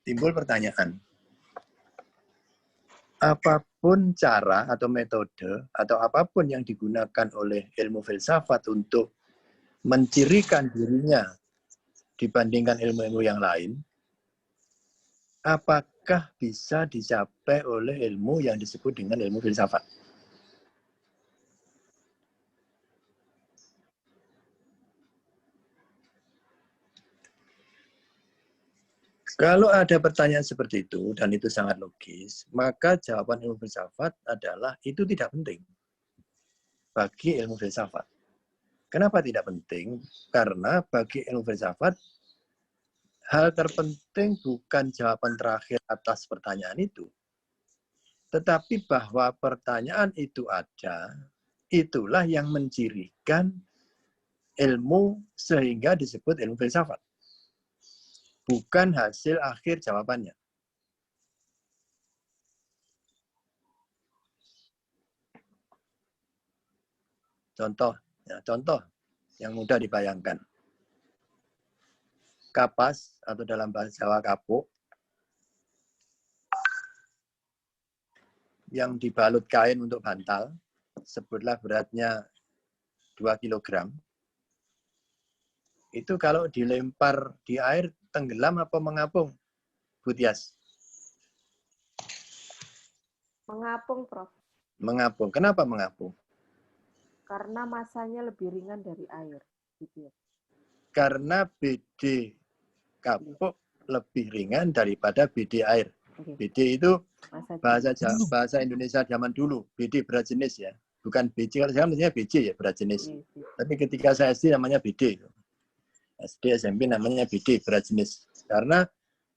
timbul pertanyaan. Apapun cara atau metode atau apapun yang digunakan oleh ilmu filsafat untuk mencirikan dirinya dibandingkan ilmu-ilmu yang lain, apakah bisa dicapai oleh ilmu yang disebut dengan ilmu filsafat? Kalau ada pertanyaan seperti itu, dan itu sangat logis, maka jawaban ilmu filsafat adalah itu tidak penting bagi ilmu filsafat. Kenapa tidak penting? Karena bagi ilmu filsafat, hal terpenting bukan jawaban terakhir atas pertanyaan itu, tetapi bahwa pertanyaan itu ada, itulah yang mencirikan ilmu sehingga disebut ilmu filsafat. Bukan hasil akhir jawabannya. Contoh yang mudah dibayangkan. Kapas atau dalam bahasa Jawa kapuk yang dibalut kain untuk bantal, sebutlah beratnya 2 kg. Itu kalau dilempar di air tenggelam apa mengapung, Bu Tias? Mengapung, Prof. Mengapung. Kenapa mengapung? Karena masanya lebih ringan dari air. Gitu ya. Karena BD kapuk lebih ringan daripada BD air. BD itu bahasa Indonesia zaman dulu. BD berat jenis ya. Bukan BJ, kalau sekarang namanya BJ ya, berat jenis. Tapi ketika saya SD namanya BD. SD, SMP namanya BD, berat jenis. Karena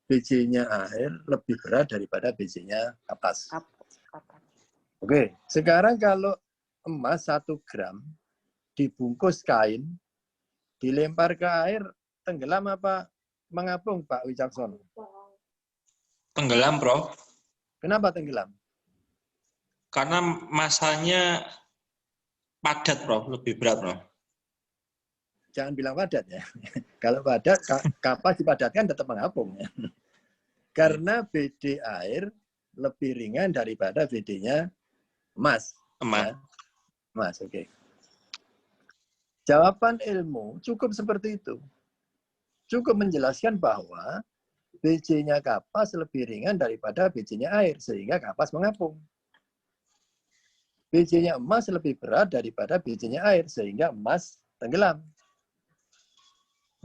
BJ-nya air lebih berat daripada BJ-nya kapas. Oke, sekarang kalau emas 1 gram dibungkus kain, dilempar ke air, tenggelam apa mengapung, Pak Wicaksono? Tenggelam, Prof. Kenapa tenggelam? Karena masanya padat, Prof. Lebih berat, Prof. Jangan bilang padat ya. Kalau padat, kapas dipadatkan tetap mengapung. Ya. Karena BD air lebih ringan daripada BD-nya emas. Emas. Ya. Emas, oke. Jawaban ilmu cukup seperti itu. Cukup menjelaskan bahwa BJ-nya kapas lebih ringan daripada BJ-nya air, sehingga kapas mengapung. BJ-nya emas lebih berat daripada BJ-nya air, sehingga emas tenggelam.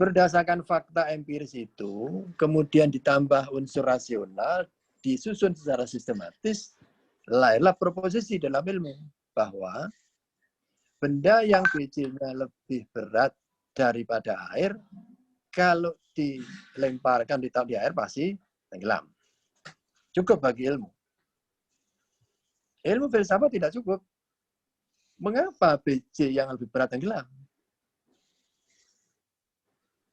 Berdasarkan fakta empiris itu, kemudian ditambah unsur rasional, disusun secara sistematis, lahirlah proposisi dalam ilmu bahwa benda yang BJ-nya lebih berat daripada air, kalau dilemparkan ditaruh di air pasti tenggelam. Cukup bagi ilmu. Ilmu filsafat tidak cukup. Mengapa BJ yang lebih berat tenggelam?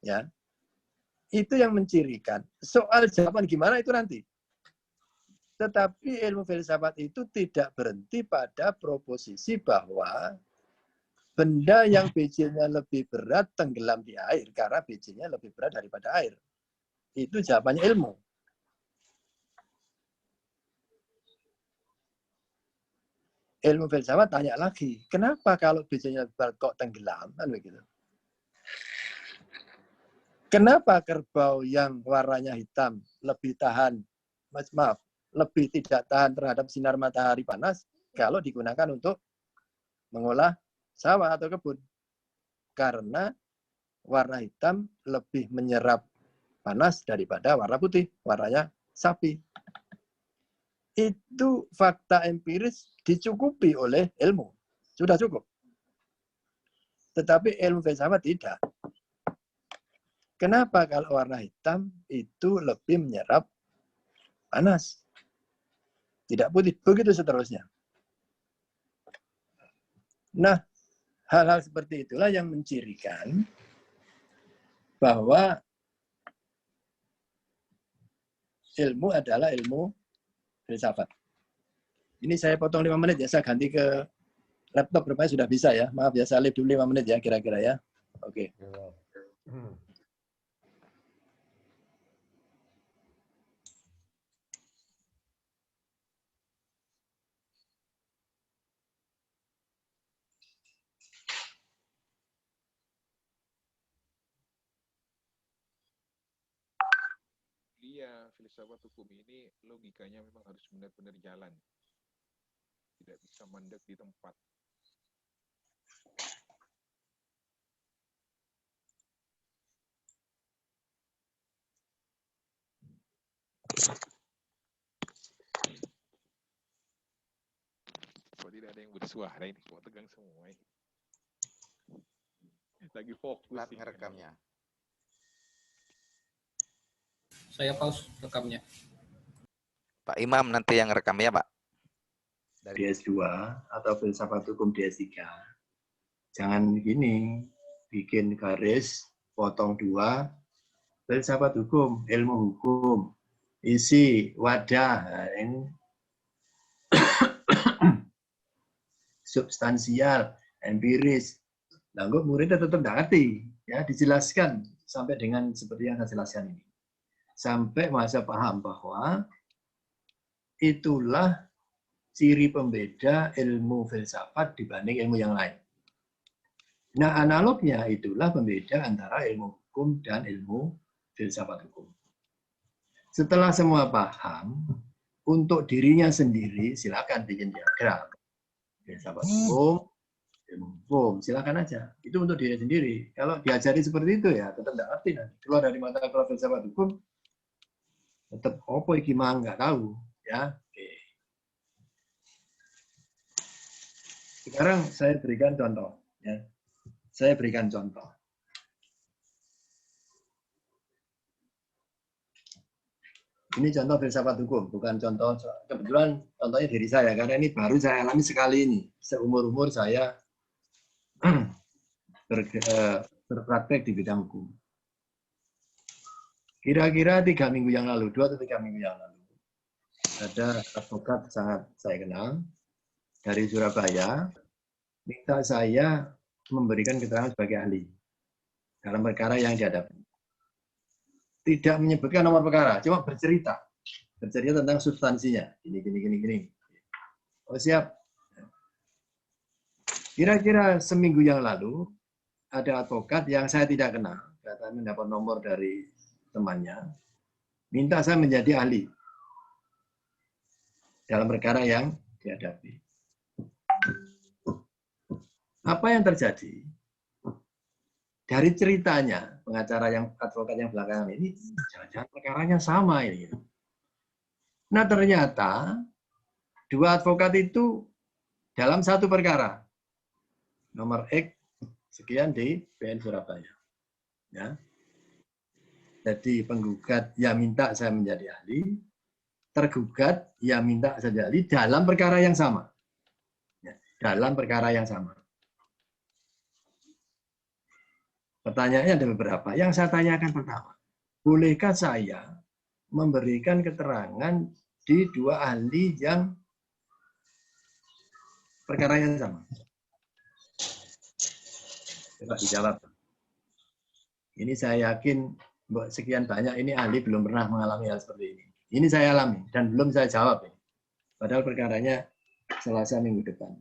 Ya, itu yang mencirikan. Soal jawaban gimana itu nanti. Tetapi ilmu filsafat itu tidak berhenti pada proposisi bahwa benda yang BJ-nya lebih berat tenggelam di air karena BJ-nya lebih berat daripada air. Itu jawabannya ilmu. Ilmu filsafat tanya lagi, kenapa kalau BJ-nya lebih berat kok tenggelam? Kan begitu. Kenapa kerbau yang warnanya hitam lebih tahan, lebih tidak tahan terhadap sinar matahari panas kalau digunakan untuk mengolah sawah atau kebun? Karena warna hitam lebih menyerap panas daripada warna putih, warnanya sapi. Itu fakta empiris dicukupi oleh ilmu. Sudah cukup. Tetapi ilmu filsafat tidak. Kenapa kalau warna hitam itu lebih menyerap panas? Tidak putih. Begitu seterusnya. Nah, hal-hal seperti itulah yang mencirikan bahwa ilmu adalah ilmu filsafat. Ini saya potong 5 menit ya, saya ganti ke laptop rupanya sudah bisa ya. Maaf ya, saya live dulu 5 menit ya kira-kira ya. Oke. Iya, filsafat hukum ini logikanya memang harus benar-benar jalan. Tidak bisa mandek di tempat. Kok tidak ada yang bersuara ini? Kok tegang semua ini? Lagi fokus. Plat ngerekamnya. Saya pause rekamnya. Pak Imam nanti yang rekam ya, Pak. Dari S2 atau filsafat hukum di S3. Jangan gini, bikin garis, potong 2, filsafat hukum, ilmu hukum, isi, wadah, ini substansial, empiris. Nah, muridnya tetap tidak ngerti, ya dijelaskan sampai dengan seperti yang saya jelaskan ini. Sampai masa paham bahwa itulah ciri pembeda ilmu filsafat dibanding ilmu yang lain. Nah, analognya itulah pembeda antara ilmu hukum dan ilmu filsafat hukum. Setelah semua paham, untuk dirinya sendiri silakan bikin diagram. Filsafat hukum, ilmu hukum, silakan aja. Itu untuk diri sendiri. Kalau diajari seperti itu ya tetap tidak ngerti nanti. Keluar dari mata kuliah filsafat hukum, tetap opo iki mang nggak tahu, ya. Oke. Sekarang saya berikan contoh, ya. Saya berikan contoh. Ini contoh filsafat hukum, bukan contoh, kebetulan contohnya diri saya, karena ini baru saya alami sekali ini. Seumur-umur saya berpraktek di bidang hukum. Kira-kira 3 minggu yang lalu, 2 atau 3 minggu yang lalu, ada advokat sangat saya kenal, dari Surabaya, minta saya memberikan keterangan sebagai ahli dalam perkara yang dihadapi. Tidak menyebutkan nomor perkara, cuma bercerita tentang substansinya. Gini. Oh siap. Kira-kira seminggu yang lalu ada advokat yang saya tidak kenal, katanya mendapat nomor dari temannya, minta saya menjadi ahli dalam perkara yang dihadapi. Apa yang terjadi? Dari ceritanya, pengacara yang advokat yang belakangan ini, jangan-jangan perkaranya sama ini. Nah ternyata 2 advokat itu dalam satu perkara, nomor X sekian di PN Surabaya. Ya. Jadi penggugat yang minta saya menjadi ahli, tergugat yang minta saya menjadi ahli dalam perkara yang sama. Ya, dalam perkara yang sama. Pertanyaannya ada beberapa. Yang saya tanyakan pertama, bolehkah saya memberikan keterangan di 2 ahli yang perkara yang sama? Coba dijawab. Ini saya yakin sekian banyak ini ahli belum pernah mengalami hal seperti ini. Ini saya alami dan belum saya jawab ini. Padahal perkaranya Selasa minggu depan.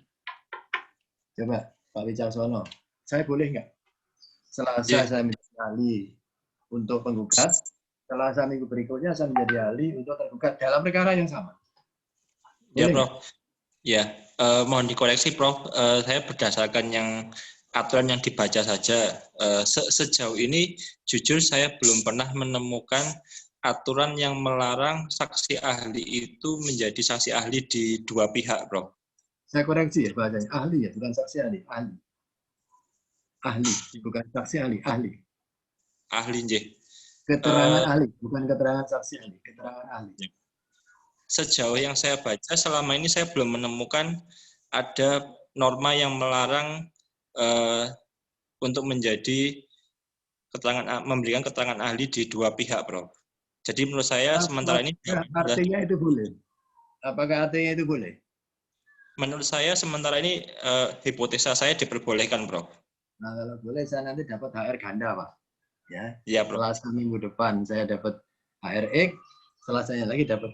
Coba Pak Wicaksono, saya boleh nggak? Selasa saya menjadi ahli untuk penggugat, Selasa minggu berikutnya saya menjadi ahli untuk tergugat dalam perkara yang sama. Ya, Prof. Ya, mohon dikoreksi, Prof. Saya berdasarkan aturan yang dibaca saja. Sejauh ini, jujur saya belum pernah menemukan aturan yang melarang saksi ahli itu menjadi saksi ahli di 2 pihak, Prof. Saya koreksi ya bahasanya, ahli ya, bukan saksi ahli, ahli. Ahli, bukan saksi ahli, ahli. Ahli, nggih. Keterangan ahli, bukan keterangan saksi ahli, keterangan ahli. Sejauh yang saya baca, selama ini saya belum menemukan ada norma yang melarang untuk memberikan keterangan ahli di 2 pihak, Prof. Jadi menurut saya sementara ini artinya itu boleh. Apakah artinya itu boleh? Menurut saya sementara ini hipotesa saya diperbolehkan, Prof. Nah, kalau boleh saya nanti dapat HR ganda, Pak. Ya. Ya, Prof. Selasa minggu depan saya dapat HRX, Selasanya lagi dapat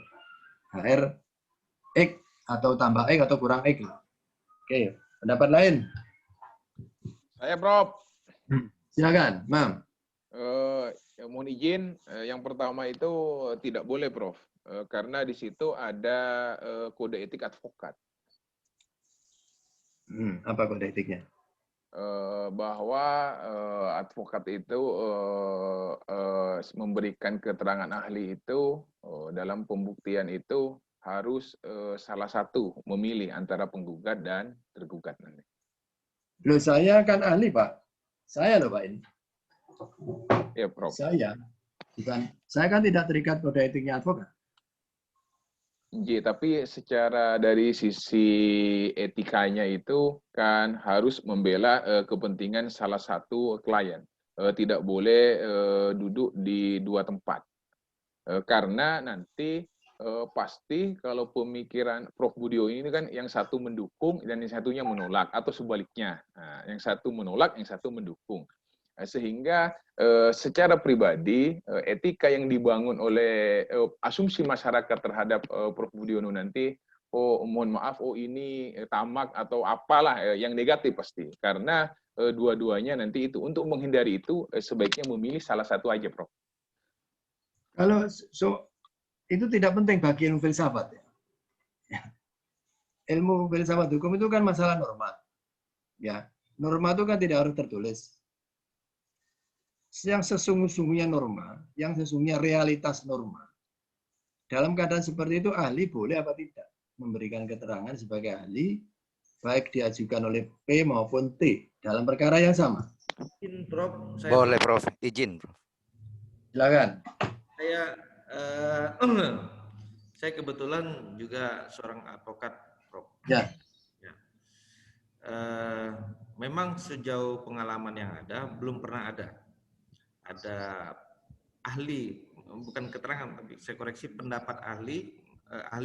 HRX atau tambah X atau kurang X. Oke, pendapat lain? Saya, Prof. Silakan, Mam. Ya, mohon izin, yang pertama itu tidak boleh, Prof. Karena di situ ada kode etik advokat. Apa kode etiknya? Bahwa advokat itu memberikan keterangan ahli itu dalam pembuktian itu harus salah satu memilih antara penggugat dan tergugat nanti. Loh, saya kan ahli, Pak. Saya loh, Pak, ini. Ya, Prof. Saya. Bukan. Saya kan tidak terikat kode etiknya advokat. Iya, tapi secara dari sisi etikanya itu kan harus membela kepentingan salah satu klien. Tidak boleh duduk di dua tempat. Karena nanti pasti kalau pemikiran Prof. Budio ini kan yang satu mendukung dan yang satunya menolak, atau sebaliknya. Nah, yang satu menolak, yang satu mendukung. Sehingga secara pribadi etika yang dibangun oleh asumsi masyarakat terhadap Prof. Budiono nanti, oh mohon maaf, oh ini tamak atau apalah yang negatif pasti. Karena dua-duanya nanti itu untuk menghindari itu sebaiknya memilih salah satu aja, Prof. Kalau itu tidak penting bagi ilmu filsafat, ya. Ilmu filsafat hukum itu kan masalah norma. Ya, norma itu kan tidak harus tertulis. Yang sesungguhnya norma, yang sesungguhnya realitas norma. Dalam keadaan seperti itu, ahli boleh apa tidak memberikan keterangan sebagai ahli, baik diajukan oleh P maupun T dalam perkara yang sama. Izin, Prof. Boleh, Prof. Izin, Prof. Silakan. Saya kebetulan juga seorang advokat, Prof. Ya. Memang sejauh pengalaman yang ada, belum pernah ada ahli, bukan keterangan, tapi saya koreksi, pendapat ahli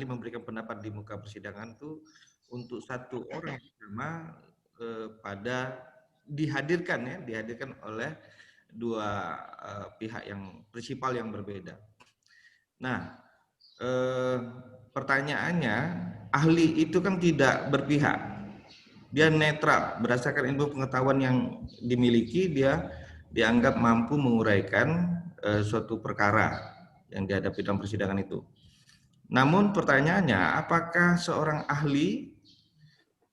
memberikan pendapat di muka persidangan itu untuk satu orang yang sama pada dihadirkan oleh dua pihak yang prinsipal yang berbeda. Nah, pertanyaannya, ahli itu kan tidak berpihak, dia netral berdasarkan ilmu pengetahuan yang dimiliki, dia dianggap mampu menguraikan suatu perkara yang dihadapi dalam persidangan itu. Namun pertanyaannya, apakah seorang ahli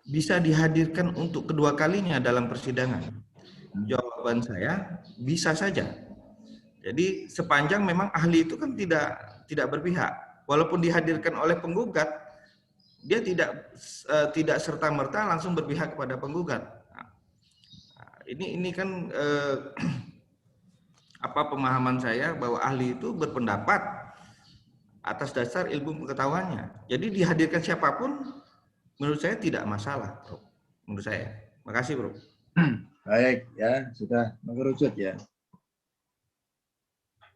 bisa dihadirkan untuk kedua kalinya dalam persidangan? Jawaban saya, bisa saja. Jadi sepanjang memang ahli itu kan tidak berpihak, walaupun dihadirkan oleh penggugat, dia tidak serta-merta langsung berpihak kepada penggugat. Ini kan pemahaman saya bahwa ahli itu berpendapat atas dasar ilmu pengetahuannya. Jadi dihadirkan siapapun, menurut saya tidak masalah, Bro. Menurut saya. Makasih, Bro. Baik, ya sudah mengerucut ya.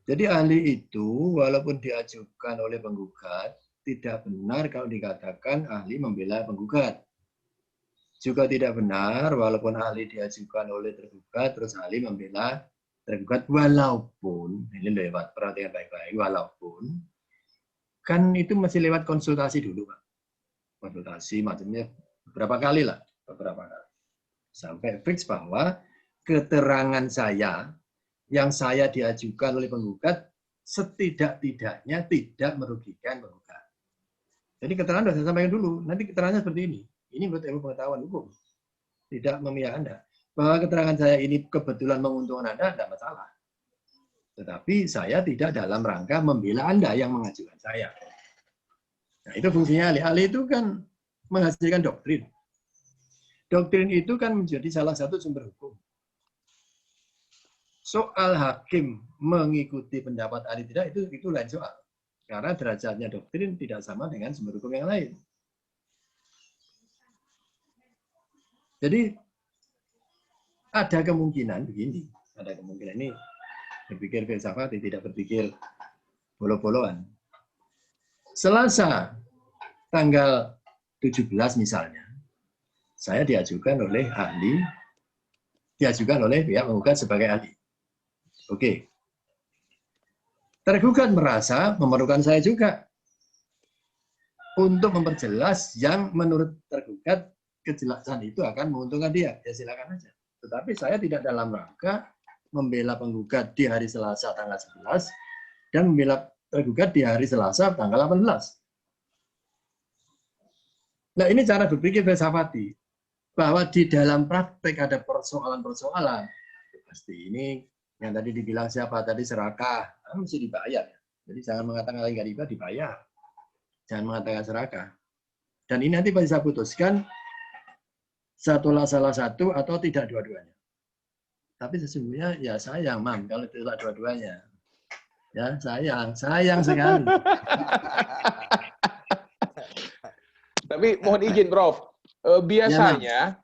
Jadi ahli itu walaupun diajukan oleh penggugat, tidak benar kalau dikatakan ahli membela penggugat. Juga tidak benar walaupun ahli diajukan oleh tergugat, terus ahli membela tergugat, walaupun, ini lewat perhatian baik-baik, walaupun, kan itu masih lewat konsultasi dulu, Pak. Konsultasi macamnya beberapa kali. Sampai fix bahwa keterangan saya, yang saya diajukan oleh penggugat, setidak-tidaknya tidak merugikan penggugat. Jadi keterangan sudah saya sampaikan dulu, nanti keterangannya seperti ini. Ini menurut ilmu pengetahuan hukum. Tidak memihak Anda. Bahwa keterangan saya ini kebetulan menguntungkan Anda, tidak masalah. Tetapi saya tidak dalam rangka membela Anda yang mengajukan saya. Nah, itu fungsinya ahli-ahli itu kan menghasilkan doktrin. Doktrin itu kan menjadi salah satu sumber hukum. Soal hakim mengikuti pendapat ahli tidak, itu lain soal. Karena derajatnya doktrin tidak sama dengan sumber hukum yang lain. Jadi ada kemungkinan begini, ada kemungkinan ini berpikir filsafat, tidak berpikir bolo-boloan. Selasa tanggal 17 misalnya, saya diajukan oleh ahli, diajukan oleh pihak penggugat sebagai ahli. Oke. Tergugat merasa memerlukan saya juga untuk memperjelas yang menurut tergugat kejelasan itu akan menguntungkan dia. Ya silakan aja. Tetapi saya tidak dalam rangka membela penggugat di hari Selasa tanggal 11 dan membela tergugat di hari Selasa tanggal 18. Nah, ini cara berpikir filsafati bahwa di dalam praktek ada persoalan-persoalan. Pasti ini yang tadi dibilang siapa tadi serakah, mesti dibayar. Jadi jangan mengatakan nggak dibayar. Jangan mengatakan serakah. Dan ini nanti pasti saya putuskan satulah salah satu atau tidak dua-duanya. Tapi sesungguhnya ya sayang, Mam, kalau tidak dua-duanya. Ya, sayang sekali. Tapi mohon izin, Prof. Biasanya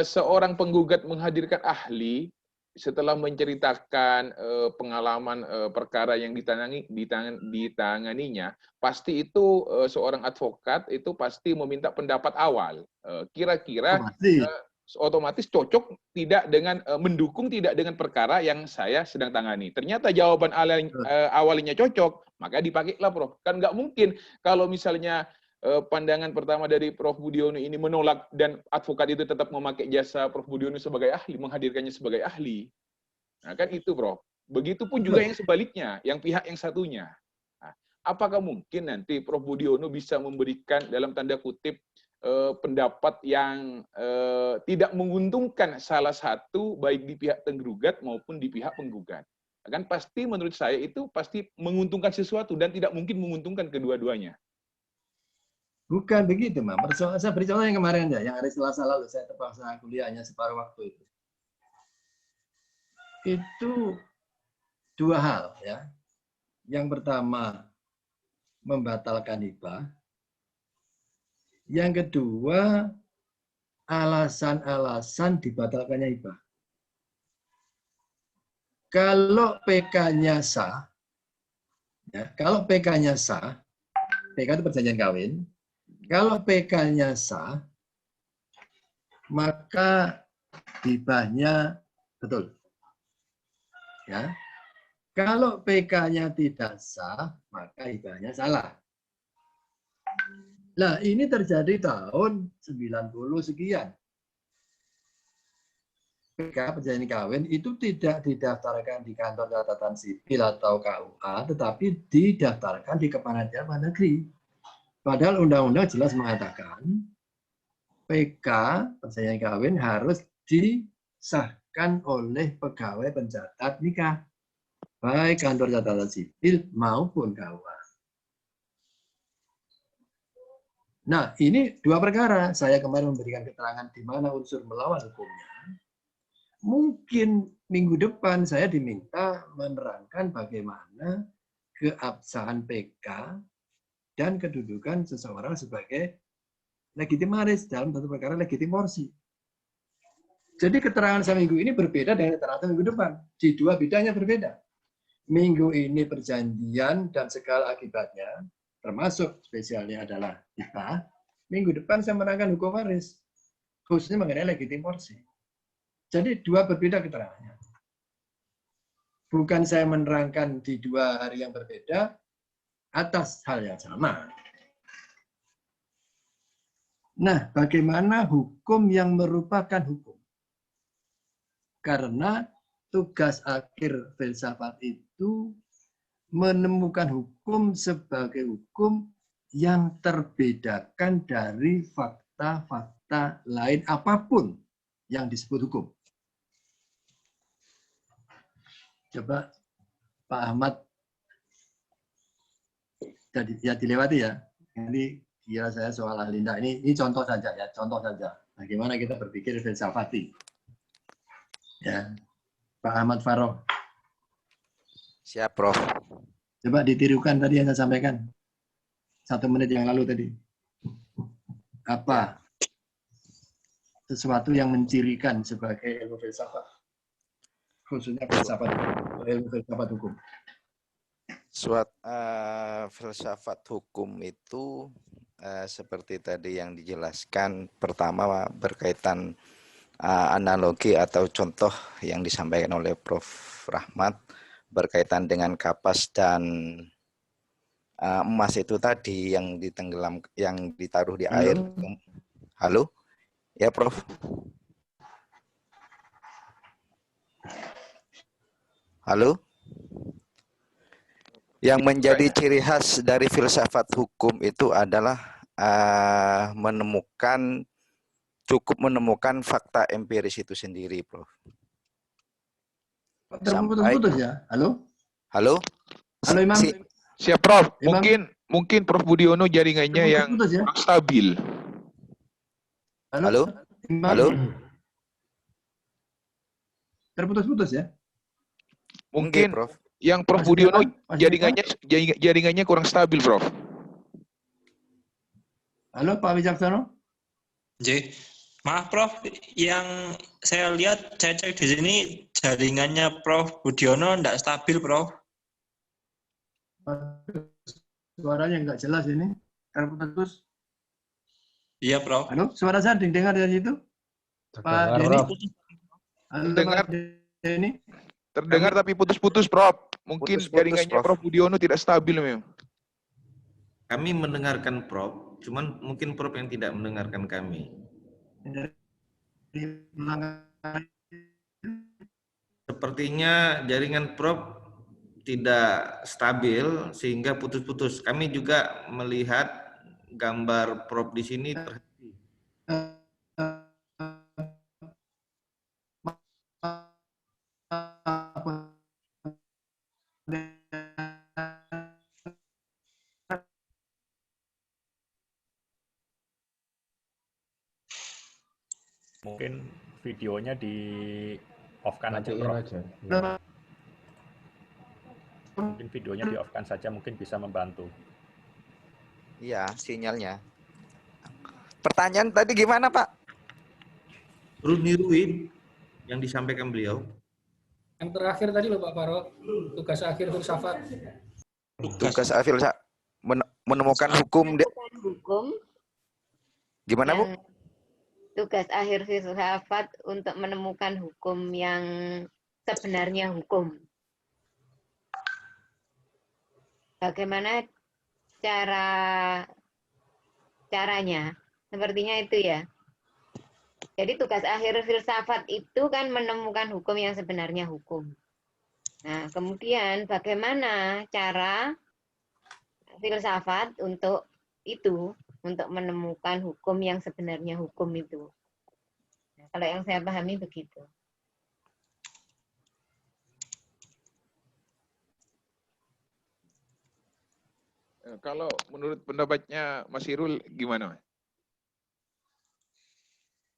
seorang penggugat menghadirkan ahli setelah menceritakan pengalaman perkara yang ditanganinya, pasti itu seorang advokat itu pasti meminta pendapat awal. Kira-kira otomatis cocok tidak dengan mendukung tidak dengan perkara yang saya sedang tangani. Ternyata jawaban awalnya cocok, maka dipakailah, Prof. Kan nggak mungkin kalau misalnya pandangan pertama dari Prof. Budiono ini menolak dan advokat itu tetap memakai jasa Prof. Budiono sebagai ahli, menghadirkannya sebagai ahli. Nah, kan itu, Prof. Begitupun juga yang sebaliknya, yang pihak yang satunya. Nah, apakah mungkin nanti Prof. Budiono bisa memberikan dalam tanda kutip pendapat yang tidak menguntungkan salah satu baik di pihak tergugat maupun di pihak penggugat? Kan pasti menurut saya itu pasti menguntungkan sesuatu dan tidak mungkin menguntungkan kedua-duanya. Bukan begitu, Mam. Saya beri contoh yang kemarin ya, yang hari Selasa lalu saya terpaksa kuliahnya separuh waktu itu. Itu dua hal ya. Yang pertama membatalkan hibah. Yang kedua alasan-alasan dibatalkannya hibah. Kalau PK-nya sah, ya, kalau PK-nya sah, PK itu perjanjian kawin. Kalau PK-nya sah, maka hibahnya betul. Ya. Kalau PK-nya tidak sah, maka hibahnya salah. Nah, ini terjadi tahun 90 sekian. PK perjanjian kawin itu tidak didaftarkan di kantor catatan sipil atau KUA, tetapi didaftarkan di Kepanitiaan Luar Negeri. Padahal undang-undang jelas mengatakan PK perjanjian kawin harus disahkan oleh pegawai pencatat nikah, baik kantor catatan sipil maupun KUA. Nah, ini dua perkara. Saya kemarin memberikan keterangan di mana unsur melawan hukumnya. Mungkin minggu depan saya diminta menerangkan bagaimana keabsahan PK dan kedudukan seseorang sebagai legitimaris dalam satu perkara legitimorsi. Jadi keterangan saya minggu ini berbeda dengan keterangan minggu depan. Di dua bidangnya berbeda. Minggu ini perjanjian dan segala akibatnya, termasuk spesialnya adalah hibah. Minggu depan saya menerangkan hukum waris, khususnya mengenai legitimorsi. Jadi dua berbeda keterangannya. Bukan saya menerangkan di dua hari yang berbeda, atas hal yang sama. Nah, bagaimana hukum yang merupakan hukum? Karena tugas akhir filsafat itu menemukan hukum sebagai hukum yang terbedakan dari fakta-fakta lain apapun yang disebut hukum. Coba Pak Ahmad ya dilewati ya. Ini kira saya soal ahli. Nah, ini contoh saja ya, contoh saja. Bagaimana kita berpikir filsafati. Ya, Pak Ahmad Faroh. Siap, Prof. Coba ditirukan tadi yang saya sampaikan 1 menit yang lalu tadi. Apa sesuatu yang mencirikan sebagai ilmu filsafat, khususnya ilmu filsafat hukum? Filsafat hukum itu seperti tadi yang dijelaskan, pertama berkaitan analogi atau contoh yang disampaikan oleh Prof. Rahmat berkaitan dengan kapas dan emas itu tadi yang ditenggelam, yang ditaruh di air. Halo, ya Prof. Halo? Yang menjadi ciri khas dari filsafat hukum itu adalah cukup menemukan fakta empiris itu sendiri, Prof. Terputus-putus ya. Halo? Halo? Halo, Imam. Siap, Prof. Imam. Mungkin Prof Budiono jaringannya yang Terputus-putus ya. kurang stabil. Halo? Imam. Halo? Terputus-putus ya. Mungkin Prof. yang Prof Masih Budiono depan? Masih jaringannya kurang stabil, Prof. Halo, Pak Wijaksono. J. Maaf Prof, yang saya lihat, saya cek di sini jaringannya Prof Budiono tidak stabil, Prof. Suaranya nggak jelas ini. Terputus. Iya, Prof. Halo, suara saya dengar dari situ? Pak Denny? Halo, Dengar. Pak Denny? Terdengar tapi putus-putus, Prof. Mungkin jaringannya Prof Budiono tidak stabil memang. Kami mendengarkan Prof, cuman mungkin Prof yang tidak mendengarkan kami. Sepertinya jaringan Prof tidak stabil sehingga putus-putus. Kami juga melihat gambar Prof di sini terhenti. Mungkin videonya di off-kan aja, Matiin Prof. aja. Mungkin videonya di off-kan saja, mungkin bisa membantu. Iya, sinyalnya. Pertanyaan tadi gimana, Pak? Perlu niruin yang disampaikan beliau. Yang terakhir tadi loh Pak Farok, tugas akhir filsafat. Tugas filsafat menemukan hukum. Gimana, Bu? Tugas akhir filsafat untuk menemukan hukum yang sebenarnya hukum. Bagaimana caranya? Sepertinya itu ya. Jadi tugas akhir filsafat itu kan menemukan hukum yang sebenarnya hukum. Nah, kemudian bagaimana cara filsafat untuk itu? Untuk menemukan hukum yang sebenarnya hukum itu. Nah, kalau yang saya pahami begitu. Kalau menurut pendapatnya Mas Irul gimana?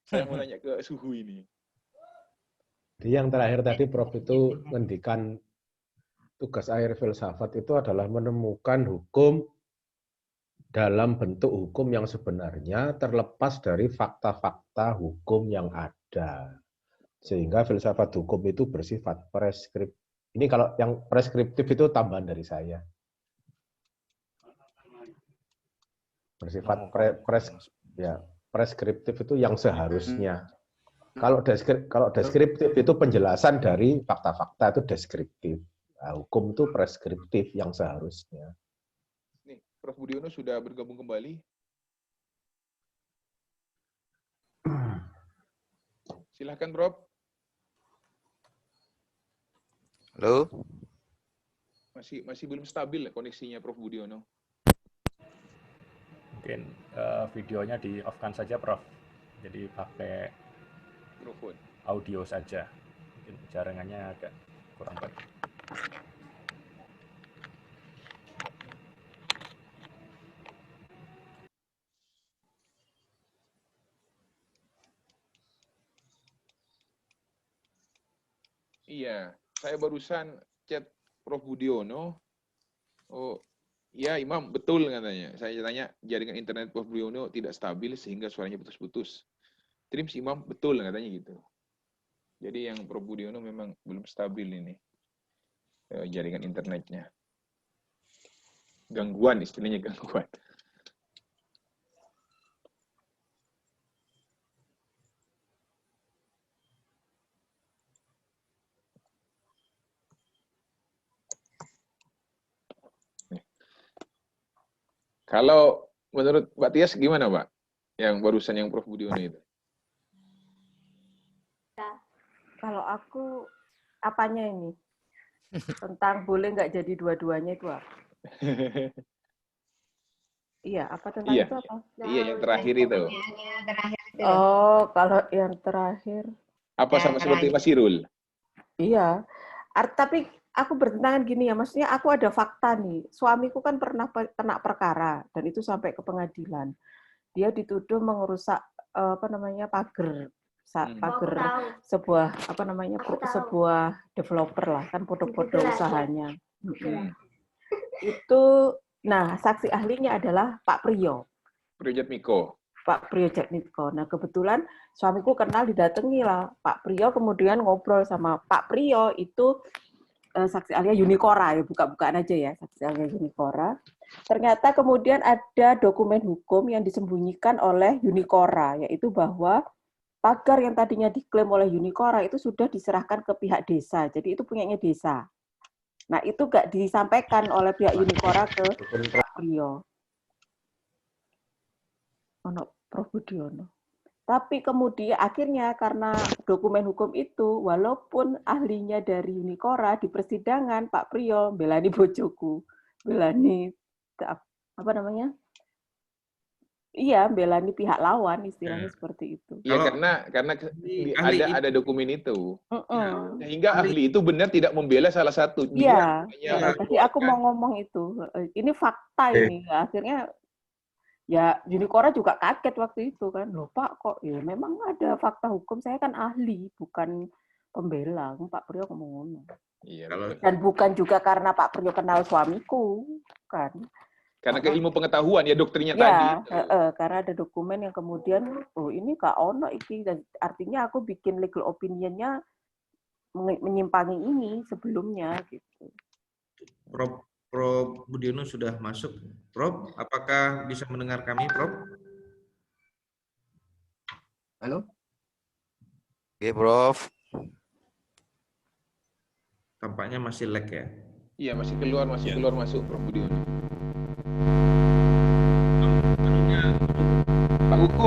Saya mau nanya ke suhu ini. Jadi yang terakhir tadi Prof itu ngendikan tugas akhir filsafat itu adalah menemukan hukum dalam bentuk hukum yang sebenarnya terlepas dari fakta-fakta hukum yang ada. Sehingga filsafat hukum itu bersifat preskriptif. Ini kalau yang preskriptif itu tambahan dari saya. Bersifat preskriptif itu yang seharusnya. Kalau deskriptif itu penjelasan dari fakta-fakta itu deskriptif. Nah, hukum itu preskriptif yang seharusnya. Prof Budiono sudah bergabung kembali. Silahkan, Prof. Halo? Masih belum stabil koneksinya Prof Budiono. Mungkin videonya di off-kan saja, Prof. Jadi pakai mikrofon audio saja. Mungkin jaringannya agak kurang baik. Iya, saya barusan chat Prof Budiono. Oh, ya Imam, betul katanya. Saya tanya, jaringan internet Prof Budiono tidak stabil sehingga suaranya putus-putus. Trims Imam, betul katanya gitu. Jadi yang Prof Budiono memang belum stabil ini jaringan internetnya. Gangguan, istilahnya gangguan. Kalau menurut Mbak Tias gimana, Pak? Yang barusan yang Prof Budiono itu. Kalau aku, apanya ini? Tentang boleh nggak jadi dua-duanya itu apa? Iya, apa tentang Iya, itu apa? iya yang terakhir itu. Oh, kalau yang terakhir. Apa sama seperti Mas Irul? Iya, tapi aku bertentangan gini ya, maksudnya aku ada fakta nih. Suamiku kan pernah kena perkara dan itu sampai ke pengadilan. Dia dituduh mengerusak pagar sebuah sebuah developer lah, kan podo-podo usahanya. Itu, nah saksi ahlinya adalah Pak Priyo. Priyo Jatmiko. Pak Priyo Jatmiko. Nah kebetulan suamiku kenal, didatangi lah Pak Priyo, kemudian ngobrol sama Pak Priyo itu saksi ahlinya Unicora ya, buka-bukaan aja ya, saksi ahlinya Unicora. Ternyata kemudian ada dokumen hukum yang disembunyikan oleh Unicora, yaitu bahwa pagar yang tadinya diklaim oleh Unicora itu sudah diserahkan ke pihak desa, jadi itu punyanya desa. Nah itu nggak disampaikan oleh pihak Unicora ke Pak Priyo. Prof Budiono. Tapi kemudian akhirnya karena dokumen hukum itu, walaupun ahlinya dari Unicora di persidangan, Pak Priyo belani bojoku, belani apa namanya? Iya, belani pihak lawan, istilahnya seperti itu. Iya, karena ada dokumen itu. Sehingga ahli itu benar tidak membela salah satu. Iya, tadi aku mau ngomong itu. Ini fakta ini. Akhirnya ya Unicora juga kaget waktu itu kan. Loh Pak, kok ya memang ada fakta hukum, saya kan ahli, bukan pembela. Pak Priyo ngomong. Iya, dan bukan juga karena Pak Priyo kenal suamiku, kan. Karena ke ilmu pengetahuan ya doktrinnya ya, tadi. Karena ada dokumen yang kemudian, oh ini Kak Ono iki, dan artinya aku bikin legal opinion-nya menyimpangi ini sebelumnya gitu. Prof Budiono sudah masuk. Prof, apakah bisa mendengar kami, Prof? Halo? Oke, Prof. Tampaknya masih lag ya. Iya, masih keluar masuk Prof Budiono.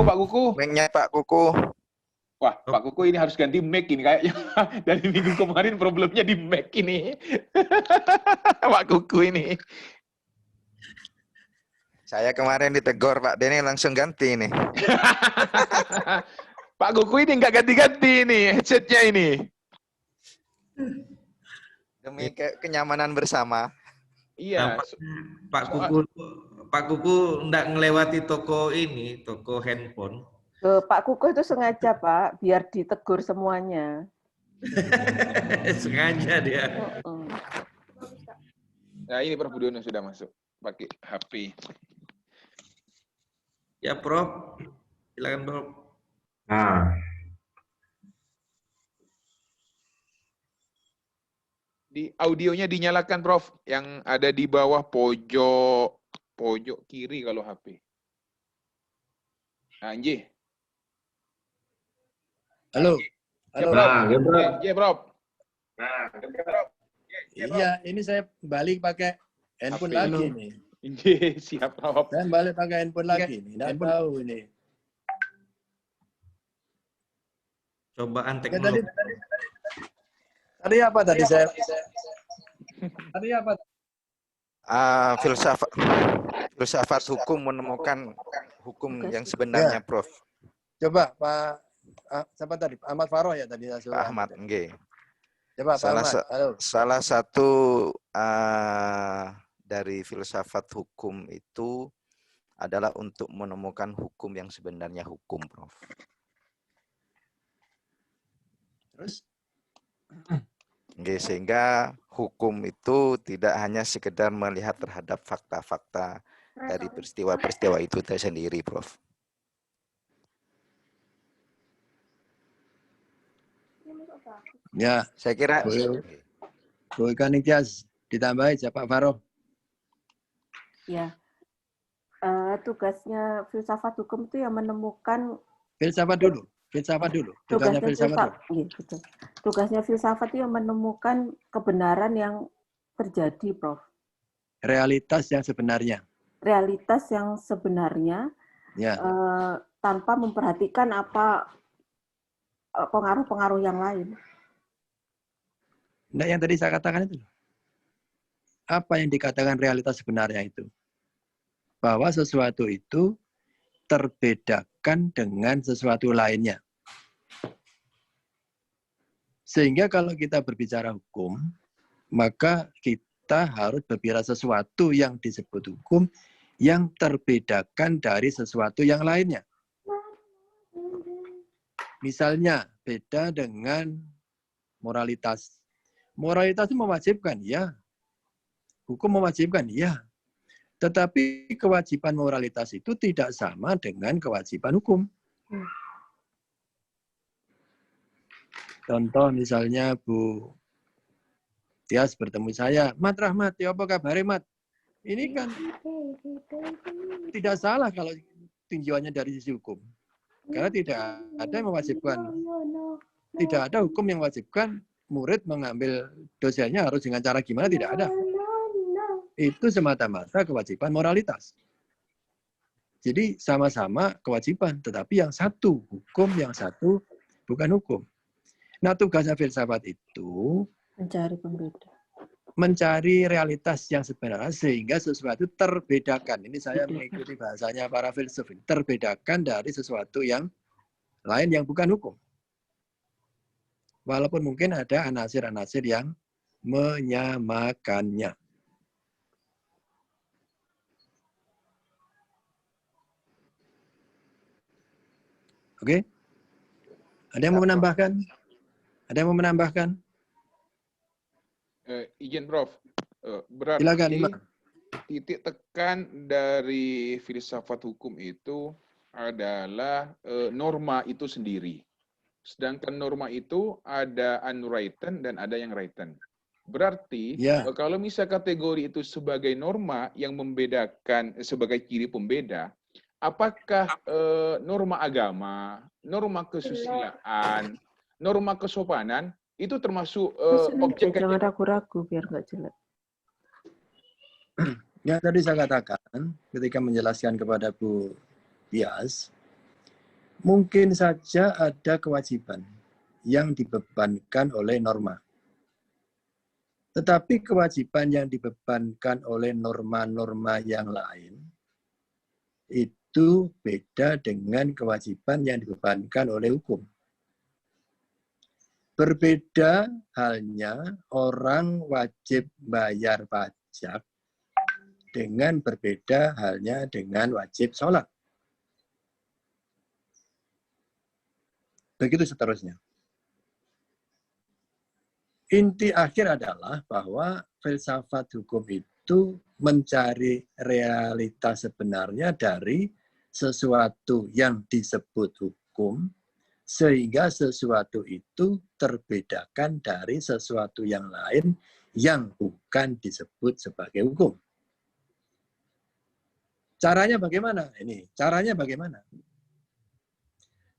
Pak Kuku. Mic-nya Pak Kuku. Wah, Pak Kuku ini harus ganti mic ini kayaknya. Dari minggu kemarin problemnya di mic ini. Pak Kuku ini. Saya kemarin ditegur Pak Denny langsung ganti ini. Pak Kuku ini nggak ganti-ganti ini headsetnya ini. Demi kenyamanan bersama. Iya. Pak Kuku nggak ngelewati toko ini, toko handphone. Pak Kuku itu sengaja Pak, biar ditegur semuanya. Sengaja dia. Nah ini Prof Budiono sudah masuk pakai HP. Ya Prof, silakan Prof. Nah, di audionya dinyalakan Prof, yang ada di bawah pojok kiri kalau HP. Anjir. Halo. Halo. Prof. Iya, ini saya balik pakai handphone lagi nih. Siap Prof. Saya balik pakai handphone lagi nih. Nggak tahu ini. Cobaan teknologi. Tadi apa tadi saya? Tadi apa? Filsafat hukum menemukan hukum yang sebenarnya, Prof. Coba Pak siapa tadi? Ahmad Faroh ya tadi. Pak Ahmad, nggih. Coba Pak Ahmad. Halo. Salah satu dari filsafat hukum itu adalah untuk menemukan hukum yang sebenarnya hukum, Prof. Terus? Oke, sehingga hukum itu tidak hanya sekedar melihat terhadap fakta-fakta dari peristiwa-peristiwa itu tersendiri, Prof. Ya, saya kira boleh kan Ikhtias ditambahin siapa Faroh? Ya, tugasnya filsafat hukum itu yang menemukan filsafat dulu. Tugasnya filsafat dulu. Betul. Tugasnya filsafat itu yang menemukan kebenaran yang terjadi, Prof. Realitas yang sebenarnya. Realitas yang sebenarnya, ya. Tanpa memperhatikan apa pengaruh-pengaruh yang lain. Nah, yang tadi saya katakan itu. Apa yang dikatakan realitas sebenarnya itu? Bahwa sesuatu itu terbedakan dengan sesuatu lainnya. Sehingga kalau kita berbicara hukum, maka kita harus berbicara sesuatu yang disebut hukum yang terbedakan dari sesuatu yang lainnya. Misalnya, beda dengan moralitas. Moralitas itu mewajibkan, ya. Hukum mewajibkan, ya. Tetapi kewajiban moralitas itu tidak sama dengan kewajiban hukum. Contoh misalnya Bu Tias bertemu saya, Mat Rahmat, ya apa kabar Mat? Ini kan tidak salah kalau tinjauannya dari sisi hukum. Karena tidak ada yang mewajibkan, tidak ada hukum yang mewajibkan murid mengambil dosennya harus dengan cara gimana, tidak ada. Itu semata-mata kewajiban moralitas. Jadi sama-sama kewajiban, tetapi yang satu hukum, yang satu bukan hukum. Nah, tugasnya filsafat itu Mencari pembeda. Mencari realitas yang sebenarnya sehingga sesuatu terbedakan. Ini saya mengikuti bahasanya para filsuf. Terbedakan dari sesuatu yang lain yang bukan hukum. Walaupun mungkin ada anasir-anasir yang menyamakannya. Oke? Ada yang mau menambahkan? Ada yang mau menambahkan? Izin Prof. Berarti Silakan, titik tekan dari filsafat hukum itu adalah norma itu sendiri. Sedangkan norma itu ada unwritten dan ada yang written. Berarti kalau misal kategori itu sebagai norma yang membedakan sebagai ciri pembeda, apakah norma agama, norma kesusilaan, norma kesopanan itu termasuk objek jangan ragu-ragu biar nggak jelek. Yang tadi saya katakan ketika menjelaskan kepada Bu Tias, mungkin saja ada kewajiban yang dibebankan oleh norma. Tetapi kewajiban yang dibebankan oleh norma-norma yang lain itu beda dengan kewajiban yang dibebankan oleh hukum. Berbeda halnya orang wajib bayar pajak dengan berbeda halnya dengan wajib sholat. Begitu seterusnya. Inti akhir adalah bahwa filsafat hukum itu mencari realitas sebenarnya dari sesuatu yang disebut hukum, sehingga sesuatu itu terbedakan dari sesuatu yang lain yang bukan disebut sebagai hukum. Caranya bagaimana? Ini caranya bagaimana?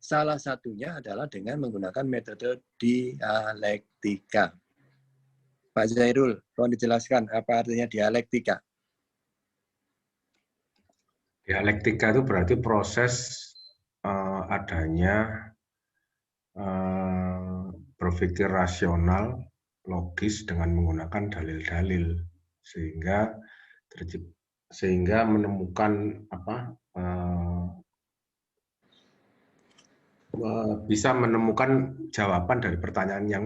Salah satunya adalah dengan menggunakan metode dialektika. Pak Zairul, tolong dijelaskan apa artinya dialektika. Dialektika itu berarti proses adanya berpikir rasional, logis dengan menggunakan dalil-dalil sehingga menemukan bisa menemukan jawaban dari pertanyaan yang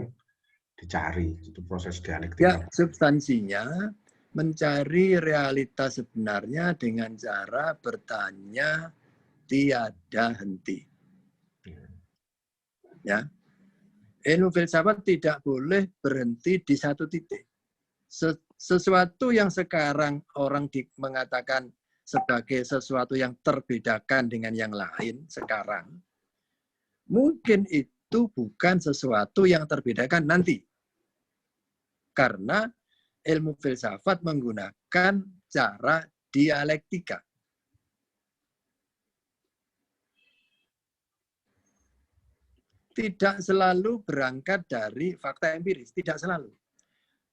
dicari. Itu proses dialektika. Ya, substansinya mencari realitas sebenarnya dengan cara bertanya tiada henti. Ya. Ilmu filsafat tidak boleh berhenti di satu titik. Sesuatu yang sekarang orang mengatakan sebagai sesuatu yang terbedakan dengan yang lain sekarang, mungkin itu bukan sesuatu yang terbedakan nanti. Karena ilmu filsafat menggunakan cara dialektika. Tidak selalu berangkat dari fakta empiris, tidak selalu.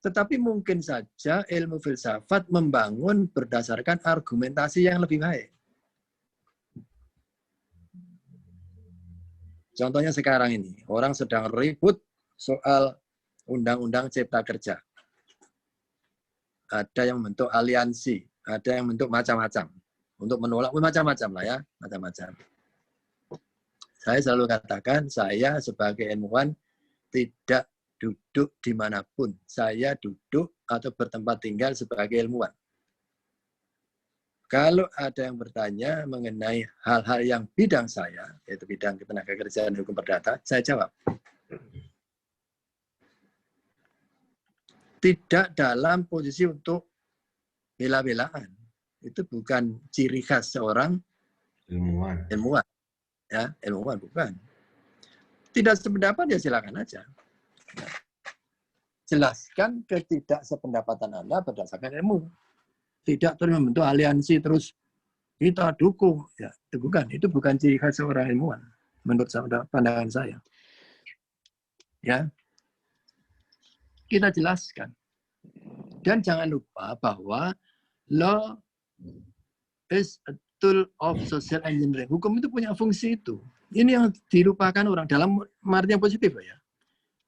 Tetapi mungkin saja ilmu filsafat membangun berdasarkan argumentasi yang lebih baik. Contohnya sekarang ini, orang sedang ribut soal Undang-Undang Cipta Kerja. Ada yang membentuk aliansi, ada yang membentuk macam-macam. Untuk menolak macam-macam lah ya, macam-macam. Saya selalu katakan, saya sebagai ilmuwan tidak duduk dimanapun. Saya duduk atau bertempat tinggal sebagai ilmuwan. Kalau ada yang bertanya mengenai hal-hal yang bidang saya, yaitu bidang ketenagakerjaan dan hukum perdata, saya jawab. Tidak dalam posisi untuk bela-belaan. Itu bukan ciri khas seorang ilmuwan. Ya, ilmuwan bukan. Tidak sependapat ya silakan aja. Jelaskan ketidaksependapatan Anda berdasarkan ilmu. Tidak terus membentuk aliansi terus kita dukung. Ya, itu bukan ciri khas seorang ilmuwan menurut pandangan saya. Ya. Kita jelaskan. Dan jangan lupa bahwa law is a tool of social engineering. Hukum itu punya fungsi itu. Ini yang dilupakan orang dalam arti yang positif ya.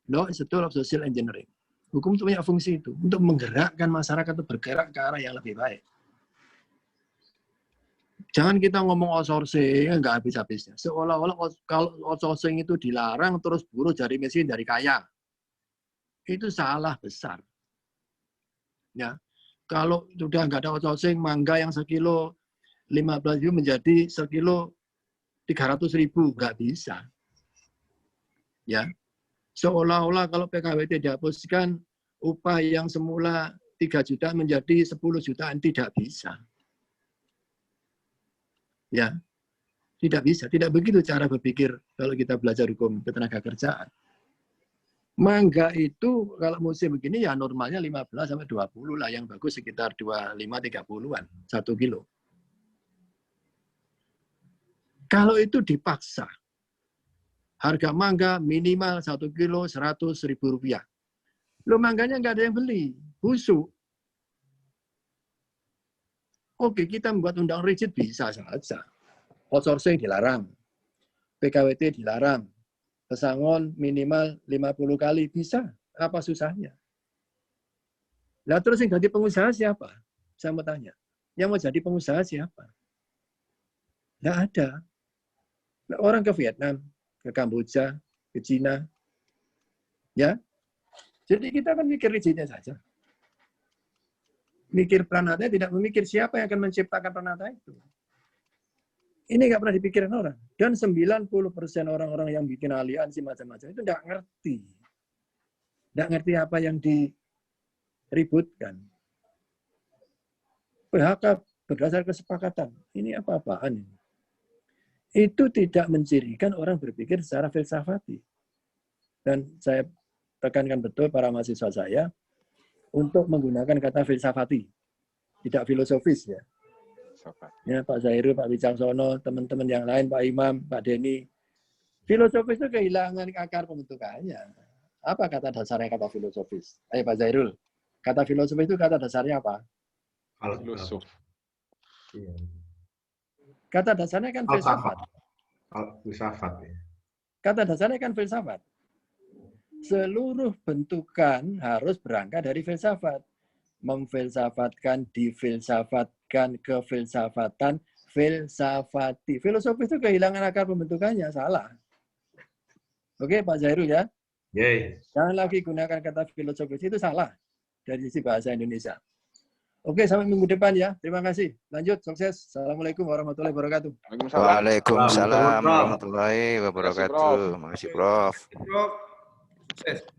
Law is a tool of social engineering. Hukum itu punya fungsi itu untuk menggerakkan masyarakat untuk bergerak ke arah yang lebih baik. Jangan kita ngomong outsourcing nggak habis-habisnya. Seolah-olah kalau outsourcing itu dilarang terus buruh jadi miskin dari kaya. Itu salah besar. Ya, kalau sudah nggak ada outsourcing, mangga yang sekilo 15.000 menjadi sekilo 300.000, nggak bisa. Ya, seolah-olah kalau PKWT dihapuskan, upah yang semula 3 juta menjadi 10 jutaan, tidak bisa. Ya, tidak bisa. Tidak begitu cara berpikir kalau kita belajar hukum ketenagakerjaan. Mangga itu kalau musim begini ya normalnya 15 sampai 20 lah, yang bagus sekitar 25-30-an 1 kilo. Kalau itu dipaksa, harga mangga minimal 1 kilo 100.000 rupiah. Loh mangganya nggak ada yang beli, busuk. Oke, kita membuat undang rigid bisa saja. Outsourcing dilarang, PKWT dilarang, pesangon minimal 50 kali, bisa. Apa susahnya? Nah terus yang jadi pengusaha siapa? Saya mau tanya. Yang mau jadi pengusaha siapa? Nggak ada. Nah, orang ke Vietnam, ke Kamboja, ke Cina. Ya. Jadi kita kan mikir rigidnya saja. Mikir pranata, tidak memikir siapa yang akan menciptakan pranata itu. Ini nggak pernah dipikirin orang. Dan 90% orang-orang yang bikin aliansi macam-macam itu nggak ngerti. Nggak ngerti apa yang diributkan. PHK berdasar kesepakatan. Ini apa-apaan ini? Itu tidak mencirikan orang berpikir secara filsafati. Dan saya tekankan betul para mahasiswa saya untuk menggunakan kata filsafati. Tidak filosofis ya. Ya, Pak Zairul, Pak Wicaksono, teman-teman yang lain, Pak Imam, Pak Denny. Filosofis itu kehilangan akar pembentukannya. Apa kata dasarnya kata filosofis? Ayo Pak Zairul, kata filosofis itu kata dasarnya apa? Filosof. Kata dasarnya kan filsafat. Filsafat ya. Kata dasarnya kan filsafat. Seluruh bentukan harus berangkat dari filsafat. Memfilsafatkan, difilsafatkan, kefilsafatan, filsafati. Filosofi itu kehilangan akar pembentukannya, salah. Oke, Pak Zairul ya. Yeay. Jangan lagi gunakan kata filosofis, itu salah dari sisi bahasa Indonesia. Oke, sampai minggu depan ya. Terima kasih. Lanjut, sukses. Assalamualaikum warahmatullahi wabarakatuh. Waalaikumsalam warahmatullahi wabarakatuh. Terima kasih, Prof. Sukses.